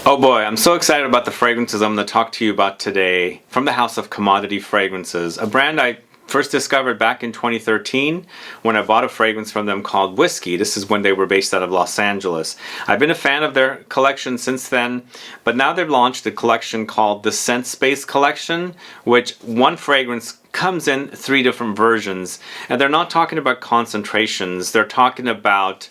Oh boy, I'm so excited about the fragrances I'm going to talk to you about today from the house of Commodity Fragrances, a brand I first discovered back in 2013 when I bought a fragrance from them called Whiskey. This is when they were based out of Los Angeles. I've been a fan of their collection since then, but now they've launched a collection called the Scent Space Collection, which one fragrance comes in 3 different versions, and they're not talking about concentrations, they're talking about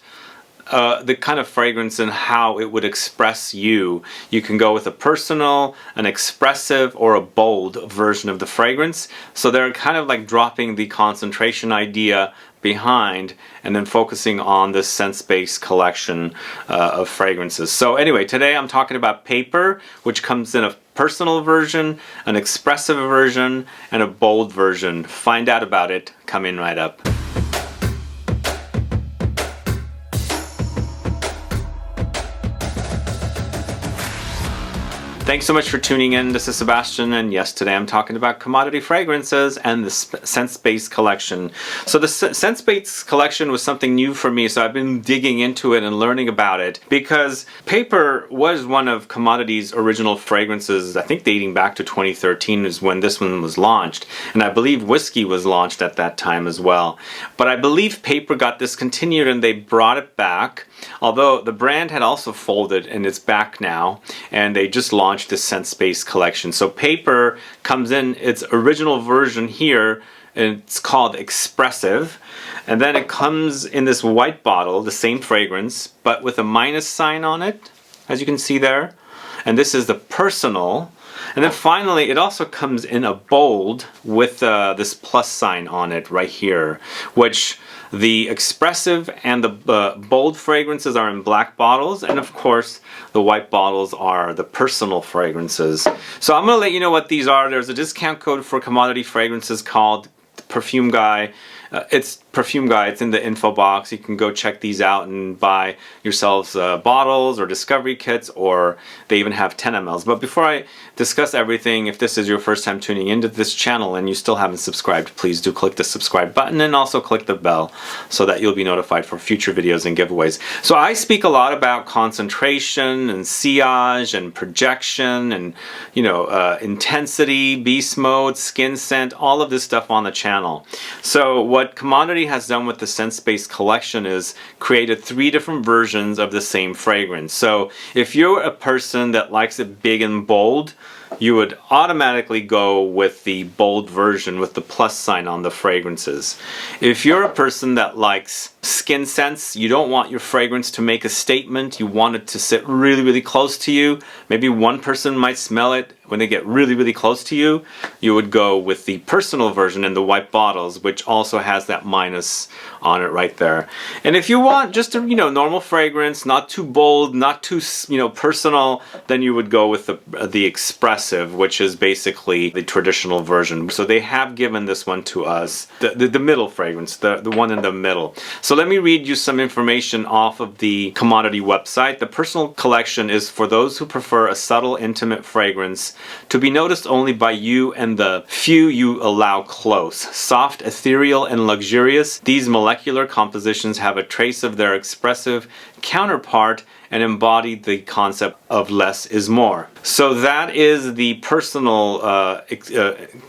the kind of fragrance and how it would express you. You can go with a personal, an expressive, or a bold version of the fragrance. So they're kind of like dropping the concentration idea behind and then focusing on this scent space collection of fragrances. So anyway, today I'm talking about Paper, which comes in a personal version, an expressive version, and a bold version. Find out about it coming right up. Thanks so much for tuning in. This is Sebastian, and yes, today I'm talking about Commodity Fragrances and the Scent Space Collection. So the Scent Space Collection was something new for me, so I've been digging into it and learning about it because Paper was one of Commodity's original fragrances, I think dating back to 2013 is when this one was launched, and I believe Whiskey was launched at that time as well. But I believe Paper got discontinued and they brought it back, although the brand had also folded and it's back now, and they just launched the Scent Space Collection. So Paper comes in its original version here, and it's called Expressive, and then it comes in this white bottle, the same fragrance, but with a minus sign on it, as you can see there. And this is the personal. And then finally, it also comes in a bold with this plus sign on it right here, which the expressive and the bold fragrances are in black bottles, and of course the white bottles are the personal fragrances. So I'm going to let you know what these are. There's a discount code for Commodity Fragrances called Perfume Guy. It's Perfume Guy. It's in the info box. You can go check these out and buy yourselves bottles or discovery kits, or they even have 10 mLs. But before I discuss everything, if this is your first time tuning into this channel and you still haven't subscribed, please do click the subscribe button and also click the bell so that you'll be notified for future videos and giveaways. So I speak a lot about concentration and sillage and projection and intensity, beast mode, skin scent, all of this stuff on the channel. So what Commodity has done with the Scent Space Collection is created 3 different versions of the same fragrance. So if you're a person that likes it big and bold, you would automatically go with the bold version with the plus sign on the fragrances. If you're a person that likes skin scents, you don't want your fragrance to make a statement, you want it to sit really, really close to you, maybe one person might smell it when they get really, really close to you, you would go with the personal version in the white bottles, which also has that minus on it right there. And if you want just a normal fragrance, not too bold, not too personal, then you would go with the expressive, which is basically the traditional version. So they have given this one to us, the middle fragrance, the one in the middle. So let me read you some information off of the Commodity website. The personal collection is for those who prefer a subtle, intimate fragrance to be noticed only by you and the few you allow close. Soft, ethereal, and luxurious, these molecular compositions have a trace of their expressive counterpart and embody the concept of less is more. So that is the personal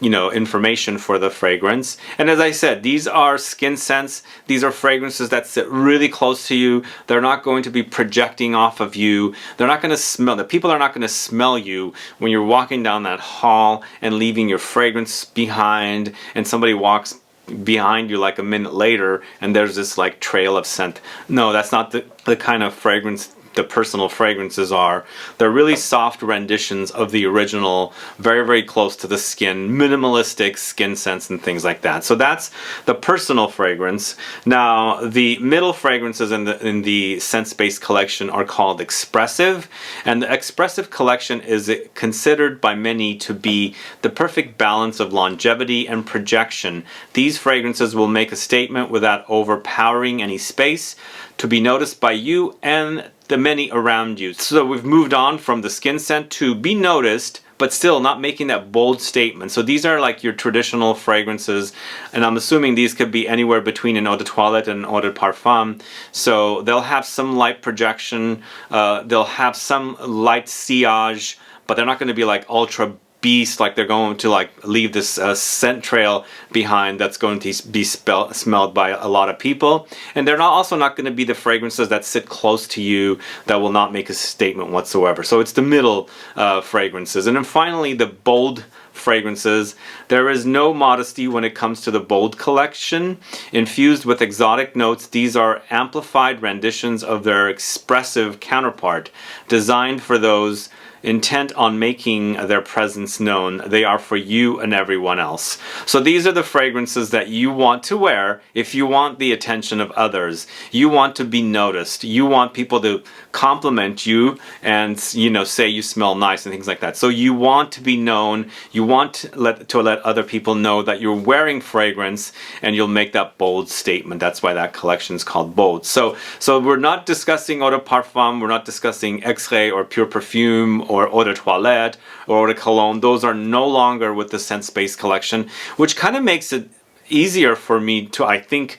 information for the fragrance. And as I said, these are skin scents. These are fragrances that sit really close to you. They're not going to be projecting off of you. They're not going to smell. The people are not going to smell you when you're walking down that hall and leaving your fragrance behind, and somebody walks behind you like a minute later and there's this like trail of scent. No, that's not the kind of fragrance the personal fragrances are. They're really soft renditions of the original, very, very close to the skin, minimalistic skin scents and things like that. So that's the personal fragrance. Now, the middle fragrances in the Scent Space Collection are called Expressive, and the Expressive Collection is considered by many to be the perfect balance of longevity and projection. These fragrances will make a statement without overpowering any space, to be noticed by you and the many around you. So we've moved on from the skin scent to be noticed but still not making that bold statement. So these are like your traditional fragrances, and I'm assuming these could be anywhere between an eau de toilette and an eau de parfum. So they'll have some light projection, they'll have some light sillage, but they're not going to be like ultra beast, like they're going to like leave this scent trail behind that's going to be smelled by a lot of people. And they're also not going to be the fragrances that sit close to you that will not make a statement whatsoever. So it's the middle fragrances. And then finally, the bold fragrances. There is no modesty when it comes to the bold collection. Infused with exotic notes, these are amplified renditions of their expressive counterpart, designed for those intent on making their presence known. They are for you and everyone else. So these are the fragrances that you want to wear if you want the attention of others. You want to be noticed. You want people to compliment you and, you know, say you smell nice and things like that. So you want to be known. You want to let other people know that you're wearing fragrance, and you'll make that bold statement. That's why that collection is called bold. So we're not discussing eau de parfum. We're not discussing X-ray or pure perfume or eau de toilette or eau de cologne. Those are no longer with the Scent Space collection, which kind of makes it easier for me to, I think,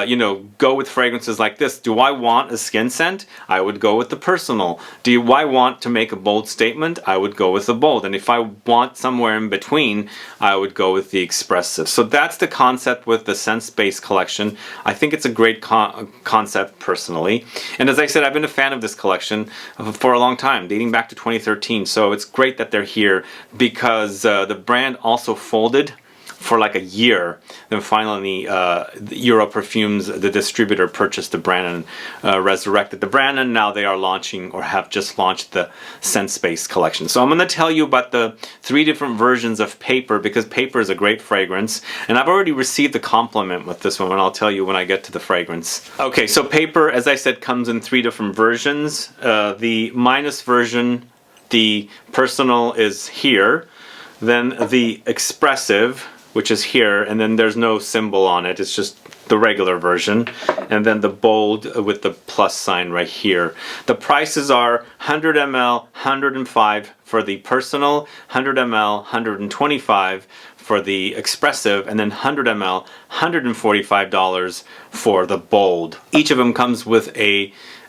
you know, go with fragrances like this. Do I want a skin scent? I would go with the personal. Do I want to make a bold statement? I would go with the bold. And if I want somewhere in between, I would go with the expressive. So that's the concept with the Scent Space collection. I think it's a great concept personally. And as I said, I've been a fan of this collection for a long time, dating back to 2013. So it's great that they're here, because the brand also folded for like a year. Then finally, Euro Perfumes, the distributor, purchased the brand and resurrected the brand, and now they are launching, or have just launched, the Scent Space collection. So I'm going to tell you about the 3 different versions of Paper, because Paper is a great fragrance, and I've already received a compliment with this one, and I'll tell you when I get to the fragrance. Okay, so Paper, as I said, comes in 3 different versions. The minus version, the personal, is here. Then the expressive, which is here, and then there's no symbol on it, it's just the regular version, and then the bold with the plus sign right here. The prices are 100 ml, 105 for the personal, 100 ml, 125 for the expressive, and then 100 ml, $145 for the bold. Each of them comes with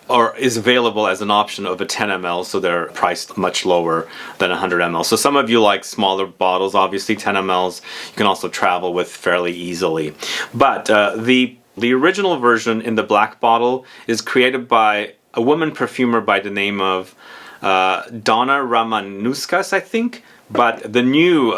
or is available as an option of a 10 ml, so they're priced much lower than 100 ml. So some of you like smaller bottles, obviously 10 mls you can also travel with fairly easily. But the original version in the black bottle is created by a woman perfumer by the name of Donna Ramanuskis, I think. But the new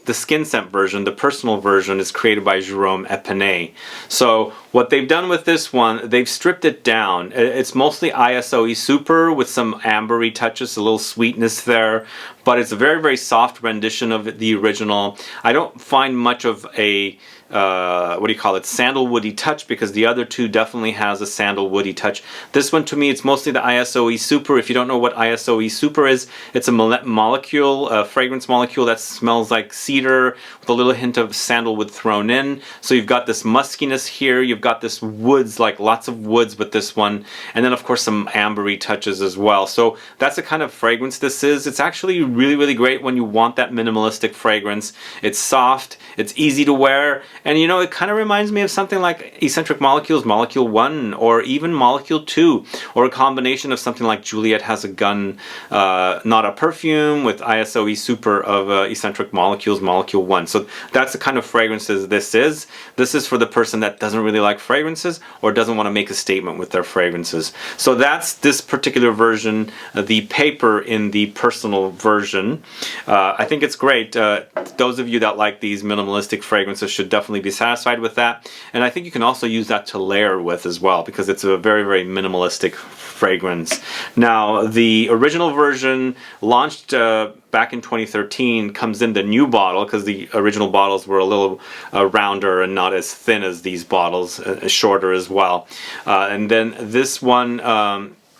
the skin scent version, the personal version, is created by Jerome Epinay. So what they've done with this one, they've stripped it down. It's mostly ISOE Super with some ambery touches, a little sweetness there, but it's a very, very soft rendition of the original. I don't find much of a what do you call it, sandalwoody touch, because the other two definitely has a sandalwoody touch. This one, to me, it's mostly the ISOE Super. If you don't know what ISOE Super is, it's a molecule, a fragrance molecule that smells like cedar with a little hint of sandalwood thrown in. So you've got this muskiness here, you've got this woods, like lots of woods with this one, and then of course some ambery touches as well. So that's the kind of fragrance this is. It's actually really, really great when you want that minimalistic fragrance. It's soft, it's easy to wear, and you know, it kind of reminds me of something like Eccentric Molecules Molecule 1, or even Molecule 2, or a combination of something like Juliet Has a Gun, Not a Perfume, with ISOE Super of Eccentric Molecules Molecule 1. So that's the kind of fragrances this is. This is for the person that doesn't really like fragrances, or doesn't want to make a statement with their fragrances. So that's this particular version, the Paper in the personal version. I think it's great. Those of you that like these minimalistic fragrances should definitely be satisfied with that. And I think you can also use that to layer with as well, because it's a very, very minimalistic fragrance. Now, the original version, launched back in 2013, comes in the new bottle, because the original bottles were a little rounder and not as thin as these bottles, shorter as well. And then this one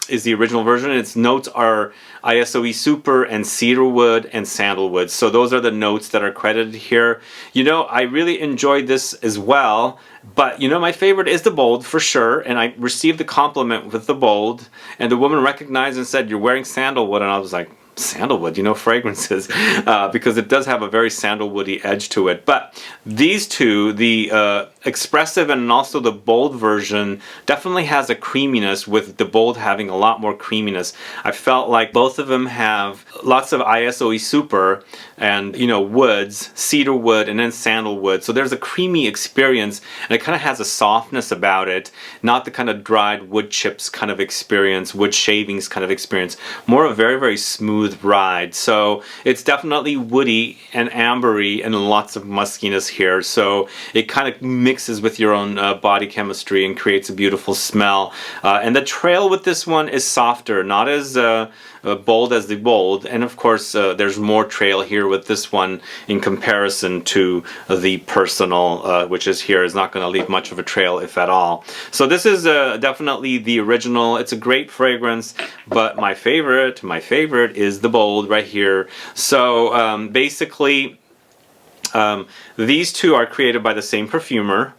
is the original version. Its notes are ISOE Super and cedarwood and sandalwood. So those are the notes that are credited here. You know, I really enjoyed this as well, but you know, my favorite is the bold for sure, and I received the compliment with the bold, and the woman recognized and said, "You're wearing sandalwood," and I was like, sandalwood, fragrances, because it does have a very sandalwoody edge to it. But these two, the Expressive and also the bold version, definitely has a creaminess, with the bold having a lot more creaminess. I felt like both of them have lots of ISOE super and woods, cedar wood and then sandalwood. So there's a creamy experience, and it kind of has a softness about it, not the kind of dried wood chips kind of experience, wood shavings kind of experience, more a very, very smooth ride. So it's definitely woody and ambery and lots of muskiness here. So it kind of mixes with your own body chemistry and creates a beautiful smell. And the trail with this one is softer, not as bold as the bold, and of course there's more trail here with this one in comparison to the personal, which is here, is not going to leave much of a trail, if at all. So this is definitely the original. It's a great fragrance, but my favorite is the bold right here. So basically these two are created by the same perfumer.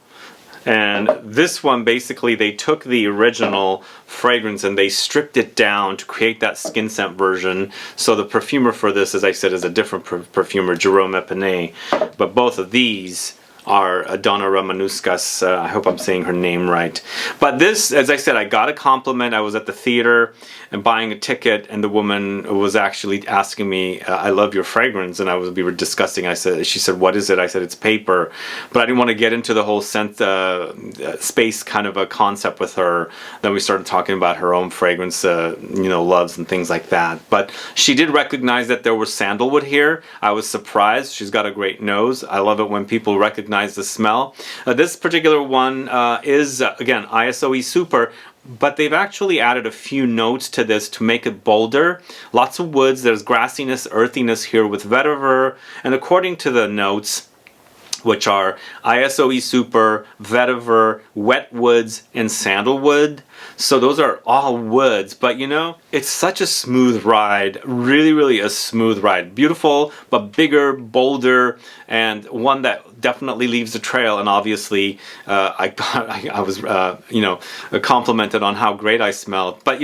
And this one, basically, they took the original fragrance and they stripped it down to create that skin scent version. So the perfumer for this, as I said, is a different perfumer, Jerome Epinay. But both of these are Donna Romanuskas. I hope I'm saying her name right. But this, as I said, I got a compliment. I was at the theater and buying a ticket, and the woman was actually asking me, I love your fragrance, and we were discussing. She said, what is it? I said, it's paper. But I didn't want to get into the whole scent space kind of a concept with her. Then we started talking about her own fragrance, loves and things like that. But she did recognize that there was sandalwood here. I was surprised. She's got a great nose. I love it when people recognize the smell. This particular one is, again, ISOE super, but they've actually added a few notes to this to make it bolder. Lots of woods. There's grassiness, earthiness here with vetiver, and according to the notes, which are ISOE super, vetiver, wet woods, and sandalwood. So those are all woods, but it's such a smooth ride. Really, really a smooth ride. Beautiful, but bigger, bolder, and one that definitely leaves a trail. And obviously, I was complimented on how great I smelled. But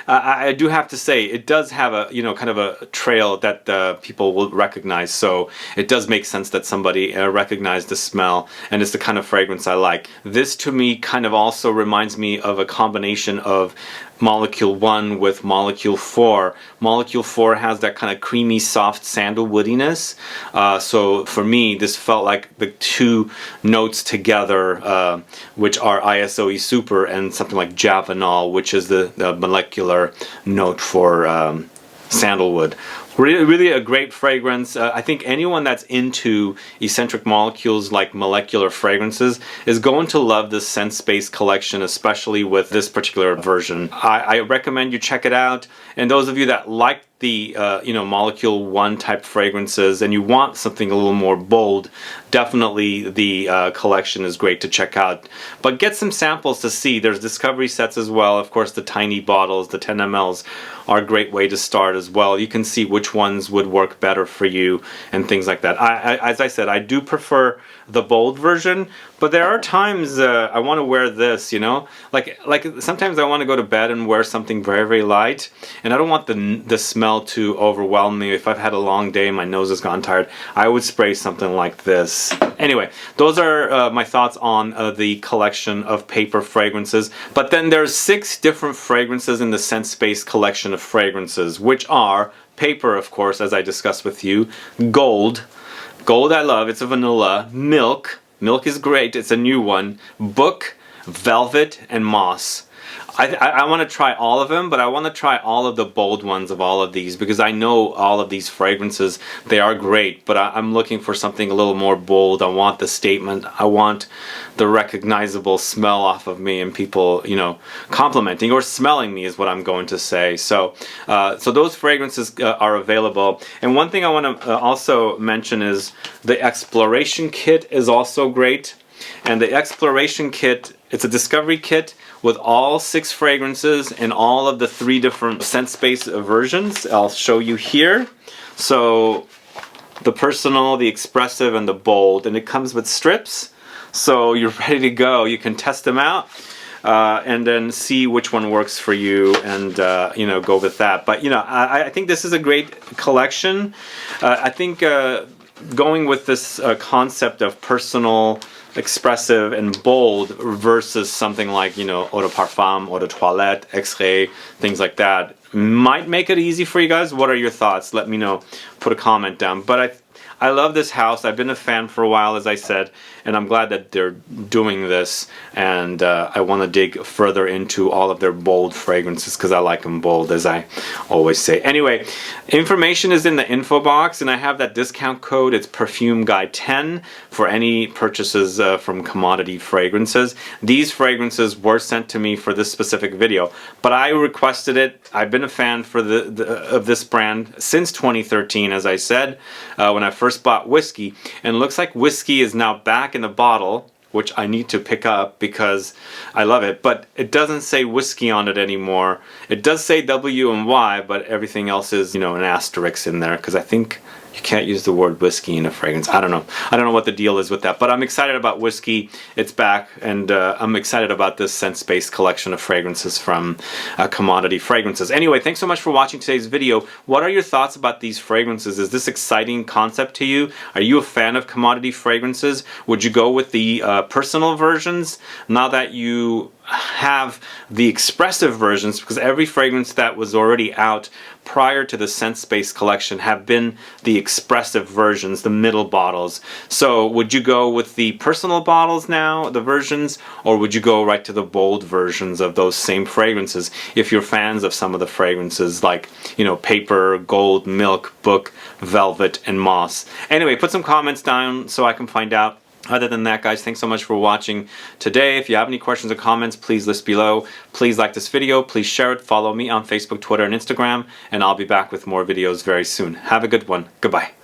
I do have to say, it does have a kind of a trail that people will recognize. So it does make sense that somebody recognized the smell, and it's the kind of fragrance I like. This to me kind of also reminds me of a combination of Molecule 1 with Molecule 4. Molecule 4 has that kind of creamy, soft sandalwoodiness. So for me, this felt like the two notes together, which are ISOE super and something like Javanol, which is the molecular note for sandalwood. Really a great fragrance. I think anyone that's into eccentric molecules like molecular fragrances is going to love this Scent Space collection, especially with this particular version. I recommend you check it out. And those of you that like the Molecule 1 type fragrances and you want something a little more bold, definitely the collection is great to check out. But get some samples to see. There's discovery sets as well. Of course, the tiny bottles, the 10 mLs, are a great way to start as well. You can see which ones would work better for you and things like that. As I said, I do prefer the bold version, but there are times I want to wear this, like sometimes I want to go to bed and wear something very, very light, and I don't want the smell to overwhelm me. If I've had a long day, my nose has gone tired, I would spray something like this. Anyway, those are my thoughts on the collection of paper fragrances. But then there's 6 different fragrances in the Scent Space collection of fragrances, which are paper, of course, as I discussed with you, gold I love, it's a vanilla, milk is great, it's a new one, book, velvet, and moss. I want to try all of them, but I want to try all of the bold ones of all of these, because I know all of these fragrances, they are great, but I'm looking for something a little more bold. I want the statement, I want the recognizable smell off of me and people, complimenting or smelling me is what I'm going to say. So those fragrances are available. And one thing I want to also mention is the Exploration Kit is also great. And the Exploration Kit, it's a discovery kit with all 6 fragrances and all of the 3 different Scent Space versions. I'll show you here. So the personal, the expressive, and the bold, and it comes with strips. So you're ready to go. You can test them out. and then see which one works for you, and you know, go with that. But you know, I think this is a great collection. I think going with this concept of personal, expressive, and bold versus something like, you know, eau de parfum, eau de toilette, X-ray, things like that might make it easy for you guys. What are your thoughts? Let me know. Put a comment down. But I love this house. I've been a fan for a while, as I said, and I'm glad that they're doing this, and I want to dig further into all of their bold fragrances because I like them bold, as I always say. Anyway, information is in the info box, and I have that discount code. It's Perfume Guy 10 for any purchases from Commodity Fragrances. These fragrances were sent to me for this specific video, but I requested it. I've been a fan for of this brand since 2013, as I said, when I first bought whiskey, and it looks like whiskey is now back in the bottle, which I need to pick up because I love it, but it doesn't say whiskey on it anymore. It does say W and Y, but everything else is, you know, an asterisk in there, because I think you can't use the word whiskey in a fragrance. I don't know what the deal is with that, but I'm excited about whiskey. It's back, and I'm excited about this scent-based collection of fragrances from Commodity Fragrances. Anyway, thanks so much for watching today's video. What are your thoughts about these fragrances? Is this exciting concept to you? Are you a fan of Commodity Fragrances? Would you go with the personal versions now that you have the expressive versions? Because every fragrance that was already out prior to the Scent Space collection have been the expressive versions, the middle bottles. So would you go with the personal bottles now, the versions, or would you go right to the bold versions of those same fragrances if you're fans of some of the fragrances like, you know, Paper, Gold, Milk, Book, Velvet, and Moss? Anyway, put some comments down so I can find out. Other than that, guys, thanks so much for watching today. If you have any questions or comments, please list below. Please like this video. Please share it. Follow me on Facebook, Twitter, and Instagram. And I'll be back with more videos very soon. Have a good one. Goodbye.